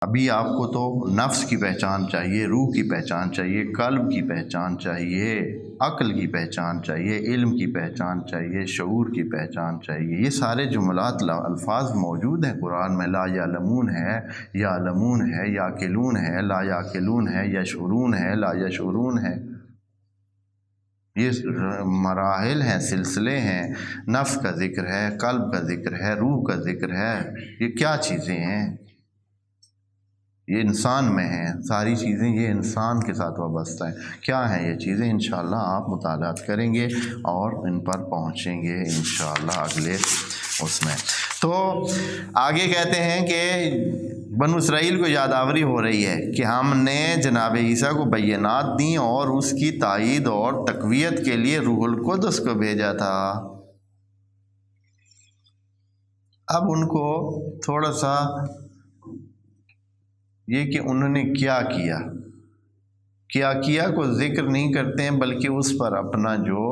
ابھی آپ کو تو نفس کی پہچان چاہیے، روح کی پہچان چاہیے، قلب کی پہچان چاہیے، عقل کی پہچان چاہیے، علم کی پہچان چاہیے، شعور کی پہچان چاہیے۔ یہ سارے جملات الفاظ موجود ہیں قرآن میں۔ لا یعلمون ہے، یعلمون ہے، یاقلون ہے، لا یاقلون ہے، یشعرون ہے، لا یشعرون ہے۔ یہ مراحل ہیں، سلسلے ہیں۔ نفس کا ذکر ہے، قلب کا ذکر ہے، روح کا ذکر ہے۔ یہ کیا چیزیں ہیں؟ یہ انسان میں ہیں ساری چیزیں، یہ انسان کے ساتھ وابستہ ہیں۔ کیا ہیں یہ چیزیں؟ انشاءاللہ آپ مطالعات کریں گے اور ان پر پہنچیں گے انشاءاللہ اگلے اس میں۔ تو آگے کہتے ہیں کہ بنو اسرائیل کو یادآوری ہو رہی ہے کہ ہم نے جناب عیسیٰ کو بینات دیں اور اس کی تائید اور تقویت کے لیے روح القدس کو بھیجا تھا۔ اب ان کو تھوڑا سا یہ کہ انہوں نے کیا کیا کو ذکر نہیں کرتے ہیں، بلکہ اس پر اپنا جو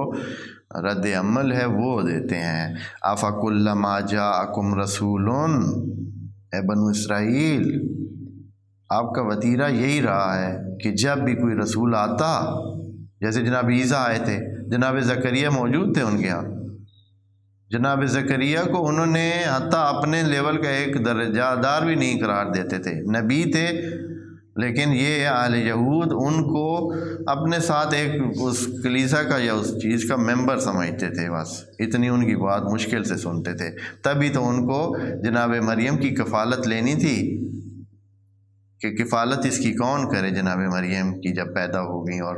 رد عمل ہے وہ دیتے ہیں۔ افکلما جاءکم رسول، اے بنو اسرائیل آپ کا وتیرہ یہی رہا ہے کہ جب بھی کوئی رسول آتا، جیسے جناب عیسیٰ آئے تھے، جناب زکریا موجود تھے ان کے ہاں، جناب زکریا کو انہوں نے حتیٰ اپنے لیول کا ایک درجہ دار بھی نہیں قرار دیتے تھے، نبی تھے، لیکن یہ اہل یہود ان کو اپنے ساتھ ایک اس کلیسا کا یا اس چیز کا ممبر سمجھتے تھے، بس اتنی ان کی بات مشکل سے سنتے تھے۔ تبھی تو ان کو جناب مریم کی کفالت لینی تھی کہ کفالت اس کی کون کرے۔ جناب مریم کی جب پیدا ہو گئی اور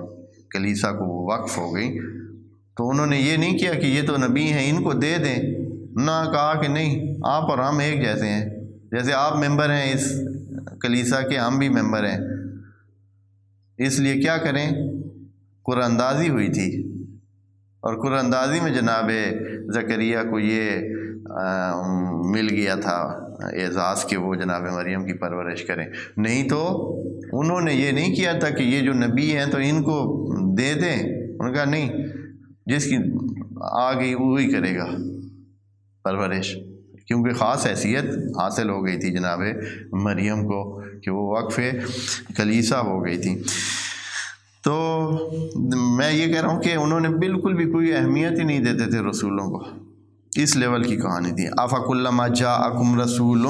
کلیسا کو وہ وقف ہو گئی، تو انہوں نے یہ نہیں کیا کہ یہ تو نبی ہیں ان کو دے دیں، نہ کہا کہ نہیں آپ اور ہم ایک جیسے ہیں، جیسے آپ ممبر ہیں اس کلیسا کے، ہم بھی ممبر ہیں، اس لیے کیا کریں، قرآن اندازی ہوئی تھی۔ اور قرآن اندازی میں جناب زکریا کو یہ مل گیا تھا اعزاز کہ وہ جناب مریم کی پرورش کریں، نہیں تو انہوں نے یہ نہیں کیا تھا کہ یہ جو نبی ہیں تو ان کو دے دیں، انہوں نے کہا نہیں، جس کی آ گئی وہی کرے گا پرورش، کیونکہ خاص حیثیت حاصل ہو گئی تھی جناب مریم کو کہ وہ وقف کلیسا ہو گئی تھی۔ تو میں یہ کہہ رہا ہوں کہ انہوں نے بالکل بھی کوئی اہمیت ہی نہیں دیتے تھے رسولوں کو، اس لیول کی کہانی تھی۔ افکلما جاءکم رسول،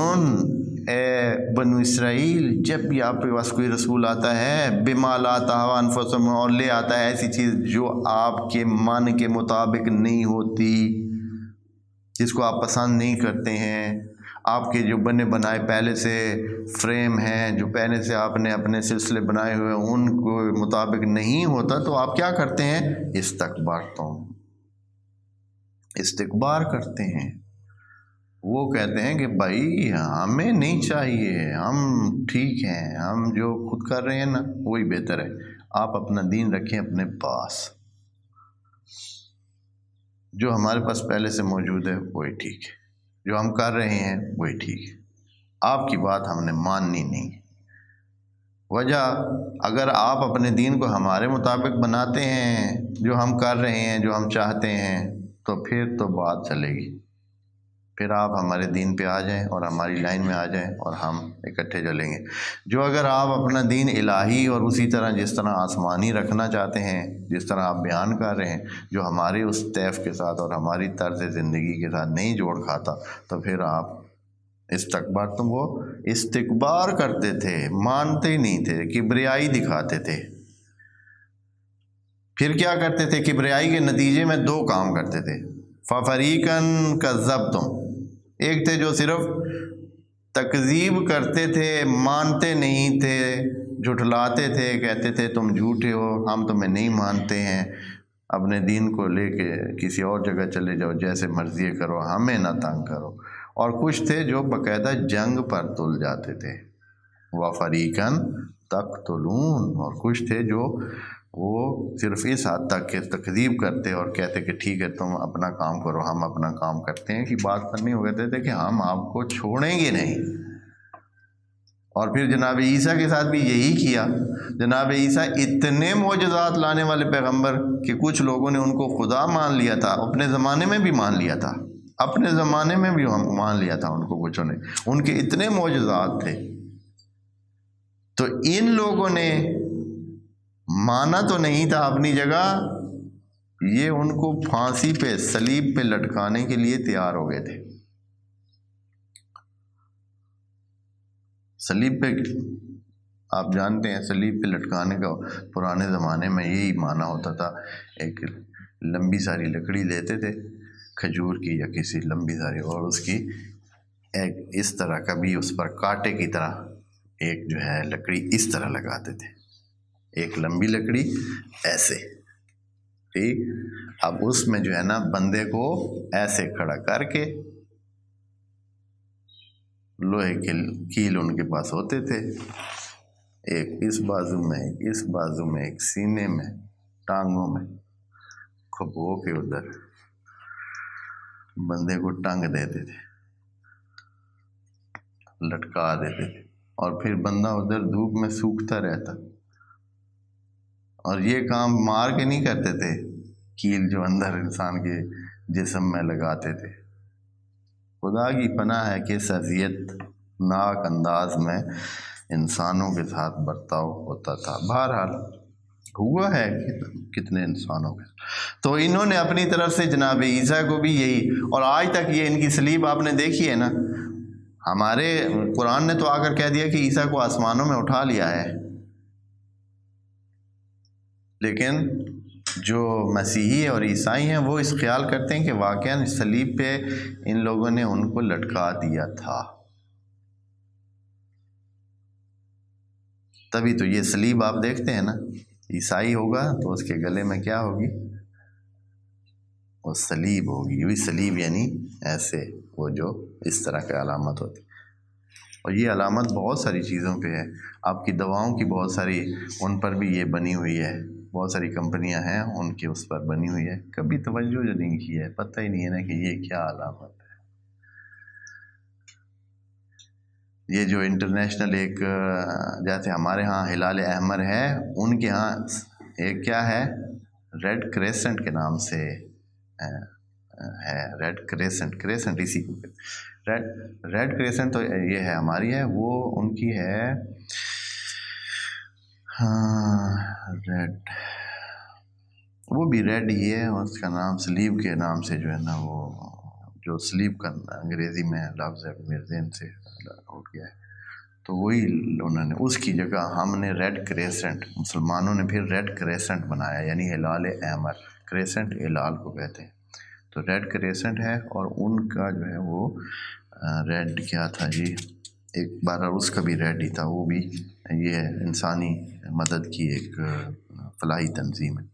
اے بنو اسرائیل جب بھی آپ کے پاس کوئی رسول آتا ہے، بما لا تہوی انفسکم، اور لے آتا ہے ایسی چیز جو آپ کے من کے مطابق نہیں ہوتی، جس کو آپ پسند نہیں کرتے ہیں، آپ کے جو بنے بنائے پہلے سے فریم ہیں، جو پہلے سے آپ نے اپنے سلسلے بنائے ہوئے ان کو مطابق نہیں ہوتا، تو آپ کیا کرتے ہیں؟ استکبار کرتے ہیں۔ وہ کہتے ہیں کہ بھائی ہمیں نہیں چاہیے، ہم ٹھیک ہیں، ہم جو خود کر رہے ہیں نا وہی بہتر ہے، آپ اپنا دین رکھیں اپنے پاس، جو ہمارے پاس پہلے سے موجود ہے وہی ٹھیک ہے، جو ہم کر رہے ہیں وہی ٹھیک ہے، آپ کی بات ہم نے ماننی نہیں۔ وجہ اگر آپ اپنے دین کو ہمارے مطابق بناتے ہیں، جو ہم کر رہے ہیں، جو ہم چاہتے ہیں، تو پھر تو بات چلے گی، پھر آپ ہمارے دین پہ آ جائیں اور ہماری لائن میں آ جائیں اور ہم اکٹھے چلیں گے۔ جو اگر آپ اپنا دین الہی اور اسی طرح جس طرح آسمانی رکھنا چاہتے ہیں، جس طرح آپ بیان کر رہے ہیں، جو ہمارے اس طیف کے ساتھ اور ہماری طرز زندگی کے ساتھ نہیں جوڑ کھاتا، تو پھر آپ وہ استکبار کرتے تھے، مانتے ہی نہیں تھے، کبریائی دکھاتے تھے۔ پھر کیا کرتے تھے؟ کبریائی کے نتیجے میں دو کام کرتے تھے۔ فَفَرِيقًا كَذَّبْتُمْ، ایک تھے جو صرف تکذیب کرتے تھے، مانتے نہیں تھے، جھٹلاتے تھے، کہتے تھے تم جھوٹے ہو، ہم تمہیں نہیں مانتے ہیں، اپنے دین کو لے کے کسی اور جگہ چلے جاؤ، جیسے مرضی کرو، ہمیں نہ تنگ کرو۔ اور کچھ تھے جو باقاعدہ جنگ پر تل جاتے تھے، وَفَرِيقًا تَقْتُلُونَ، اور کچھ تھے جو وہ صرف اس حد تک کہ تکذیب کرتے اور کہتے کہ ٹھیک ہے تم اپنا کام کرو، ہم اپنا کام کرتے ہیں، کہ بات کرنی ہو کہتے تھے کہ ہم آپ کو چھوڑیں گے نہیں۔ اور پھر جناب عیسیٰ کے ساتھ بھی یہی کیا۔ جناب عیسیٰ اتنے معجزات لانے والے پیغمبر کہ کچھ لوگوں نے ان کو خدا مان لیا تھا، اپنے زمانے میں بھی مان لیا تھا، اپنے زمانے میں بھی مان لیا تھا ان کو، کچھوں نے، ان کے اتنے معجزات تھے تو ان لوگوں نے مانا تو نہیں تھا اپنی جگہ، یہ ان کو پھانسی پہ صلیب پہ لٹکانے کے لیے تیار ہو گئے تھے۔ صلیب پہ آپ جانتے ہیں صلیب پہ لٹکانے کا پرانے زمانے میں یہی معنی ہوتا تھا، ایک لمبی ساری لکڑی لیتے تھے کھجور کی یا کسی لمبی ساری، اور اس کی ایک اس طرح کا بھی اس پر کانٹے کی طرح ایک جو ہے لکڑی اس طرح لگاتے تھے، ایک لمبی لکڑی ایسے، ٹھیک۔ اب اس میں جو ہے نا بندے کو ایسے کھڑا کر کے، لوہے کے کیل ان کے پاس ہوتے تھے، ایک اس بازو میں، ایک اس بازو میں، ایک سینے میں، ٹانگوں میں، کھپو کے ادھر بندے کو ٹانگ دیتے تھے، لٹکا دیتے تھے، اور پھر بندہ ادھر دھوپ میں سوکھتا رہتا۔ اور یہ کام مار کے نہیں کرتے تھے، کیل جو اندر انسان کے جسم میں لگاتے تھے۔ خدا کی پناہ ہے کہ اس اذیت ناک انداز میں انسانوں کے ساتھ برتاؤ ہوتا تھا۔ بہرحال ہوا ہے کتنے انسانوں کے، تو انہوں نے اپنی طرف سے جناب عیسیٰ کو بھی یہی، اور آج تک یہ ان کی صلیب آپ نے دیکھی ہے نا، ہمارے قرآن نے تو آ کر کہہ دیا کہ عیسیٰ کو آسمانوں میں اٹھا لیا ہے، لیکن جو مسیحی اور عیسائی ہیں وہ اس خیال کرتے ہیں کہ واقعاً صلیب پہ ان لوگوں نے ان کو لٹکا دیا تھا۔ تبھی تو یہ صلیب آپ دیکھتے ہیں نا، عیسائی ہوگا تو اس کے گلے میں کیا ہوگی؟ وہ صلیب ہوگی، وہی صلیب یعنی ایسے، وہ جو اس طرح کی علامت ہوتی، اور یہ علامت بہت ساری چیزوں پہ ہے، آپ کی دواؤں کی بہت ساری ان پر بھی یہ بنی ہوئی ہے، بہت ساری کمپنیاں ہیں ان کی اس پر بنی ہوئی ہے، کبھی توجہ جو نہیں کی ہے، پتہ ہی نہیں ہے نا کہ یہ کیا علامت ہے۔ یہ جو انٹرنیشنل ایک، جیسے ہمارے ہاں ہلال احمر ہے، ان کے ہاں ایک کیا ہے، ریڈ کریسنٹ کے نام سے ہے، ریڈ کریسنٹ اسی کو ریڈ کریسنٹ تو یہ ہے ہماری ہے، وہ ان کی ہے ریڈ، وہ بھی ریڈ ہی ہے، اس کا نام صلیب کے نام سے جو ہے نا، وہ جو صلیب کا انگریزی میں لفظ ہے میرے ذہن سے اٹھ گیا ہے، تو وہی انہوں نے اس کی جگہ ہم نے ریڈ کریسنٹ، مسلمانوں نے پھر ریڈ کریسنٹ بنایا، یعنی ہلال احمر، کریسنٹ ہلال کو کہتے ہیں، تو ریڈ کریسنٹ ہے، اور ان کا جو ہے وہ ریڈ کیا تھا جی، ایک بار اس کا بھی ریڈ ہی تھا، وہ بھی یہ انسانی مدد کی ایک فلاحی تنظیم ہے۔